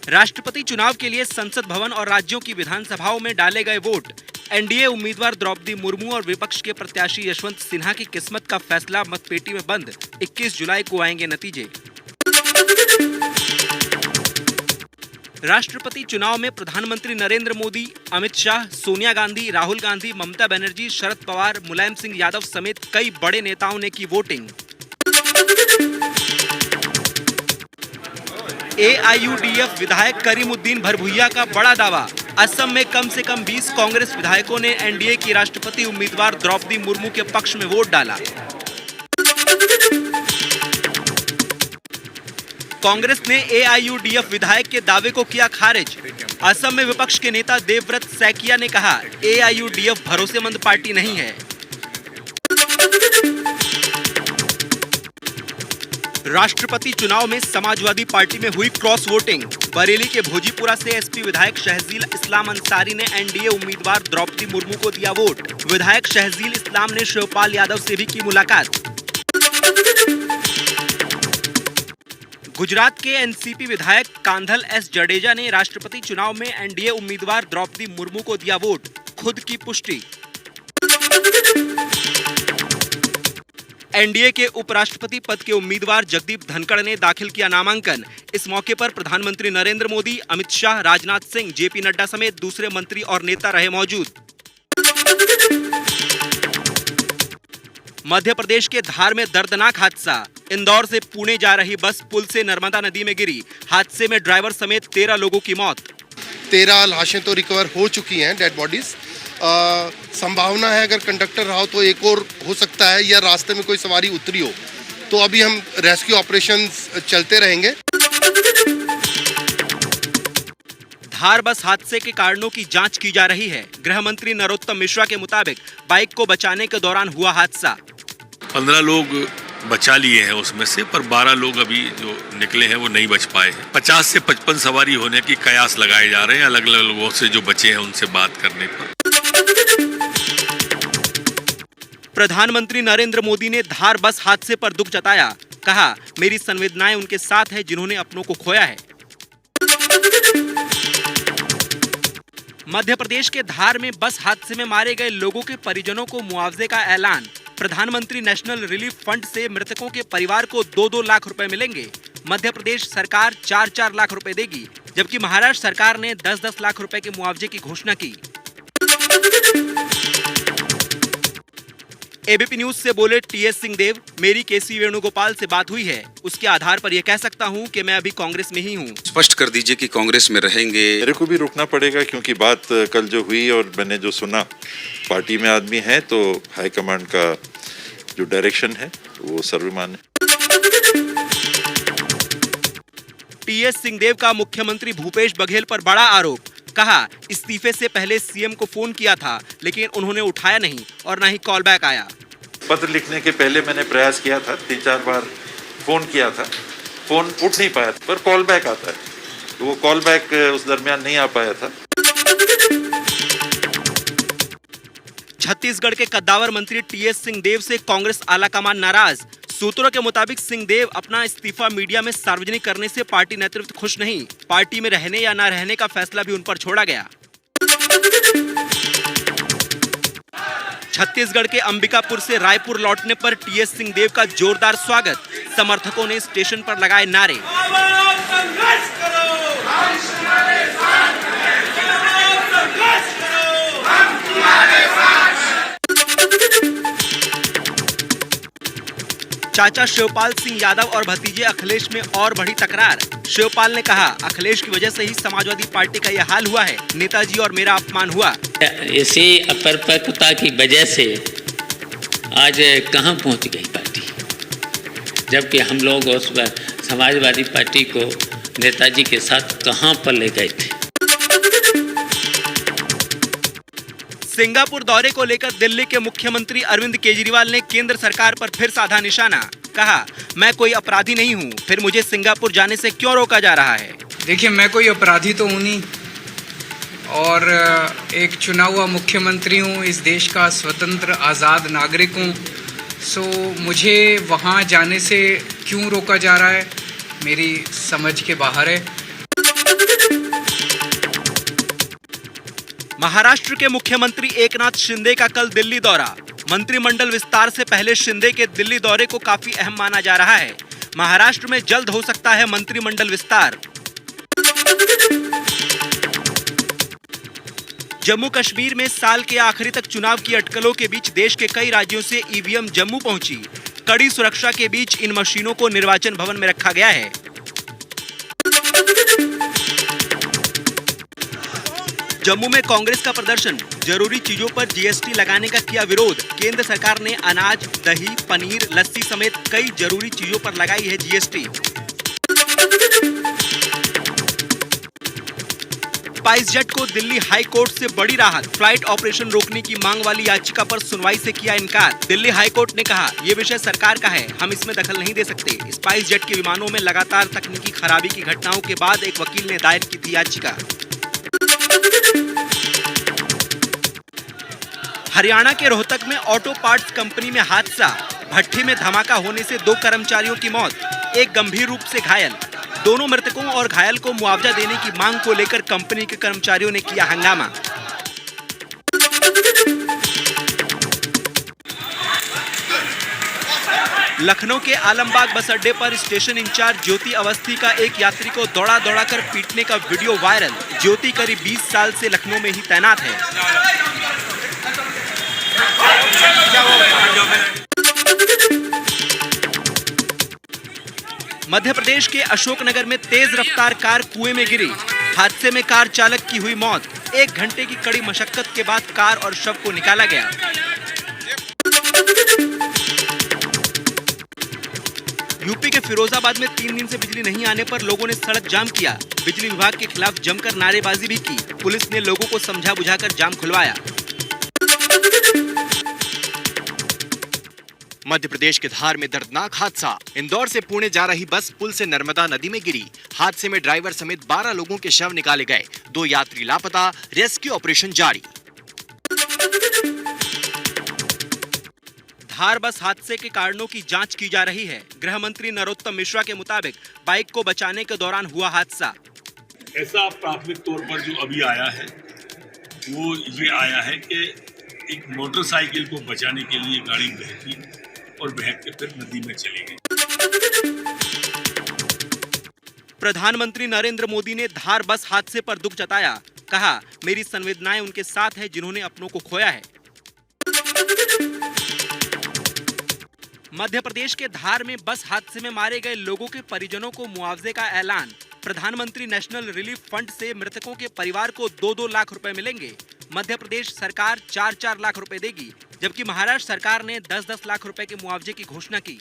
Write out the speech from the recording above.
राष्ट्रपति चुनाव के लिए संसद भवन और राज्यों की विधानसभाओं में डाले गए वोट। एनडीए उम्मीदवार द्रौपदी मुर्मू और विपक्ष के प्रत्याशी यशवंत सिन्हा की किस्मत का फैसला मतपेटी में बंद। 21 जुलाई को आएंगे नतीजे। राष्ट्रपति चुनाव में प्रधानमंत्री नरेंद्र मोदी, अमित शाह, सोनिया गांधी, राहुल गांधी, ममता बनर्जी, शरद पवार, मुलायम सिंह यादव समेत कई बड़े नेताओं ने की वोटिंग। एआईयूडीएफ विधायक करीमुद्दीन भरभुइया का बड़ा दावा। असम में कम से कम 20 कांग्रेस विधायकों ने एनडीए की राष्ट्रपति उम्मीदवार द्रौपदी मुर्मू के पक्ष में वोट डाला। कांग्रेस ने एआईयूडीएफ विधायक के दावे को किया खारिज। असम में विपक्ष के नेता देवव्रत सैकिया ने कहा, एआईयूडीएफ भरोसेमंद पार्टी नहीं है। राष्ट्रपति चुनाव में समाजवादी पार्टी में हुई क्रॉस वोटिंग। बरेली के भोजीपुरा से एसपी विधायक शहजील इस्लाम अंसारी ने एनडीए उम्मीदवार द्रौपदी मुर्मू को दिया वोट। विधायक शहजील इस्लाम ने शिवपाल यादव से भी की मुलाकात। गुजरात के एनसीपी विधायक कांधल एस जडेजा ने राष्ट्रपति चुनाव में एनडीए उम्मीदवार द्रौपदी मुर्मू को दिया वोट, खुद की पुष्टि। एनडीए के उपराष्ट्रपति पद के उम्मीदवार जगदीप धनखड़ ने दाखिल किया नामांकन। इस मौके पर प्रधानमंत्री नरेंद्र मोदी, अमित शाह, राजनाथ सिंह, जेपी नड्डा समेत दूसरे मंत्री और नेता रहे मौजूद। मध्य प्रदेश के धार में दर्दनाक हादसा। इंदौर से पुणे जा रही बस पुल से नर्मदा नदी में गिरी। हादसे में ड्राइवर समेत 13 लोगों की मौत। 13 लाशें तो रिकवर हो चुकी हैं, डेड बॉडीज। संभावना है अगर कंडक्टर रहा हो तो एक और हो सकता है, या रास्ते में कोई सवारी उतरी हो। तो अभी हम रेस्क्यू ऑपरेशंस चलते रहेंगे। धार बस हादसे के कारणों की जांच की जा रही है। गृह मंत्री नरोत्तम मिश्रा के मुताबिक बाइक को बचाने के दौरान हुआ हादसा। 15 लोग बचा लिए हैं उसमें से, पर 12 लोग अभी जो निकले हैं वो नहीं बच पाए हैं। 50 से 55 सवारी होने की कयास लगाए जा रहे हैं अलग अलग लोगों से जो बचे हैं उनसे बात करने पर। प्रधानमंत्री नरेंद्र मोदी ने धार बस हादसे पर दुख जताया। कहा, मेरी संवेदनाएं उनके साथ है जिन्होंने अपनों को खोया है। मध्य प्रदेश के धार में बस हादसे में मारे गए लोगों के परिजनों को मुआवजे का ऐलान। प्रधानमंत्री नेशनल रिलीफ फंड से मृतकों के परिवार को 2-2 लाख रुपए मिलेंगे। मध्य प्रदेश सरकार 4-4 लाख रुपए देगी, जबकि महाराष्ट्र सरकार ने 10-10 लाख रुपए के मुआवजे की घोषणा की। एबीपी न्यूज से बोले टीएस सिंहदेव, मेरी केसी वेणुगोपाल से बात हुई है, उसके आधार पर यह कह सकता हूं कि मैं अभी कांग्रेस में ही हूं। स्पष्ट कर दीजिए कि कांग्रेस में रहेंगे। मेरे को भी रुकना पड़ेगा क्योंकि बात कल जो हुई और मैंने जो सुना, पार्टी में आदमी है तो हाईकमांड का जो डायरेक्शन है वो सर्वमान्य है। टीएस सिंहदेव का मुख्यमंत्री भूपेश बघेल पर बड़ा आरोप। कहा, इस्तीफे से पहले सीएम को फोन किया था लेकिन उन्होंने उठाया नहीं और न ही कॉल बैक आया। पत्र लिखने के पहले मैंने प्रयास किया था, 3-4 बार फोन किया था, फोन उठ नहीं पाया, पर कॉल बैक आता है, तो वो कॉल बैक उस दरमियान नहीं आ पाया था। छत्तीसगढ़ के कद्दावर मंत्री टीएस सिंहदेव से कांग्रेस आलाकमान नाराज। सूत्रों के मुताबिक सिंहदेव अपना इस्तीफा मीडिया में सार्वजनिक करने से पार्टी नेतृत्व खुश नहीं। पार्टी में रहने या न रहने का फैसला भी उन पर छोड़ा गया। छत्तीसगढ़ के अंबिकापुर से रायपुर लौटने पर टीएस सिंहदेव का जोरदार स्वागत। समर्थकों ने स्टेशन पर लगाए नारे। चाचा शिवपाल सिंह यादव और भतीजे अखिलेश में और बढ़ी तकरार। शिवपाल ने कहा, अखिलेश की वजह से ही समाजवादी पार्टी का यह हाल हुआ है, नेताजी और मेरा अपमान हुआ। इसी अपरिपक्वता की वजह से आज कहां पहुंच गई पार्टी, जबकि हम लोग उस समाजवादी पार्टी को नेताजी के साथ कहां पर ले गए थे। सिंगापुर दौरे को लेकर दिल्ली के मुख्यमंत्री अरविंद केजरीवाल ने केंद्र सरकार पर फिर साधा निशाना। कहा, मैं कोई अपराधी नहीं हूं, फिर मुझे सिंगापुर जाने से क्यों रोका जा रहा है। देखिए, मैं कोई अपराधी तो हूं नहीं और एक चुना हुआ मुख्यमंत्री हूं, इस देश का स्वतंत्र आज़ाद नागरिक हूं। सो मुझे वहां जाने से क्यों रोका जा रहा है, मेरी समझ के बाहर है। महाराष्ट्र के मुख्यमंत्री एकनाथ शिंदे का कल दिल्ली दौरा। मंत्रिमंडल विस्तार से पहले शिंदे के दिल्ली दौरे को काफी अहम माना जा रहा है। महाराष्ट्र में जल्द हो सकता है मंत्रिमंडल विस्तार। जम्मू कश्मीर में साल के आखिरी तक चुनाव की अटकलों के बीच देश के कई राज्यों से ईवीएम जम्मू पहुंची। कड़ी सुरक्षा के बीच इन मशीनों को निर्वाचन भवन में रखा गया है। जम्मू में कांग्रेस का प्रदर्शन। जरूरी चीजों पर जीएसटी लगाने का किया विरोध। केंद्र सरकार ने अनाज, दही, पनीर, लस्सी समेत कई जरूरी चीजों पर लगाई है जीएसटी। स्पाइसजेट को दिल्ली हाई कोर्ट से बड़ी राहत। फ्लाइट ऑपरेशन रोकने की मांग वाली याचिका पर सुनवाई से किया इनकार। दिल्ली हाई कोर्ट ने कहा, ये विषय सरकार का है, हम इसमें दखल नहीं दे सकते। स्पाइसजेट के विमानों में लगातार तकनीकी खराबी की घटनाओं के बाद एक वकील ने दायर की थी याचिका। हरियाणा के रोहतक में ऑटो पार्ट्स कंपनी में हादसा। भट्ठी में धमाका होने से 2 कर्मचारियों की मौत, एक गंभीर रूप से घायल। दोनों मृतकों और घायल को मुआवजा देने की मांग को लेकर कंपनी के कर्मचारियों ने किया हंगामा। लखनऊ के आलमबाग बस अड्डे पर स्टेशन इंचार्ज ज्योति अवस्थी का एक यात्री को दौड़ा कर पीटने का वीडियो वायरल। ज्योति करीब 20 साल से लखनऊ में ही तैनात है। मध्य प्रदेश के अशोकनगर में तेज रफ्तार कार कुएं में गिरी। हादसे में कार चालक की हुई मौत। 1 घंटे की कड़ी मशक्कत के बाद कार और शव को निकाला गया। यूपी के फिरोजाबाद में 3 दिन से बिजली नहीं आने पर लोगों ने सड़क जाम किया। बिजली विभाग के खिलाफ जमकर नारेबाजी भी की। पुलिस ने लोगों को समझा बुझाकर जाम खुलवाया। मध्य प्रदेश के धार में दर्दनाक हादसा। इंदौर से पुणे जा रही बस पुल से नर्मदा नदी में गिरी। हादसे में ड्राइवर समेत 12 लोगों के शव निकाले गए। 2 यात्री लापता, रेस्क्यू ऑपरेशन जारी। धार बस हादसे के कारणों की जांच की जा रही है। गृह मंत्री नरोत्तम मिश्रा के मुताबिक बाइक को बचाने के दौरान हुआ हादसा। ऐसा प्राथमिक तौर पर जो अभी आया है वो ये आया है कि एक मोटरसाइकिल को बचाने के लिए गाड़ी बहकी और बहक के फिर नदी में चली गई। प्रधानमंत्री नरेंद्र मोदी ने धार बस हादसे पर दुख जताया। कहा, मेरी संवेदनाएं उनके साथ है जिन्होंने अपनों को खोया है। मध्य प्रदेश के धार में बस हादसे में मारे गए लोगों के परिजनों को मुआवजे का ऐलान। प्रधानमंत्री नेशनल रिलीफ फंड से मृतकों के परिवार को 2-2 लाख रुपए मिलेंगे। मध्य प्रदेश सरकार 4-4 लाख रुपए देगी, जबकि महाराष्ट्र सरकार ने 10-10 लाख रुपए के मुआवजे की घोषणा की।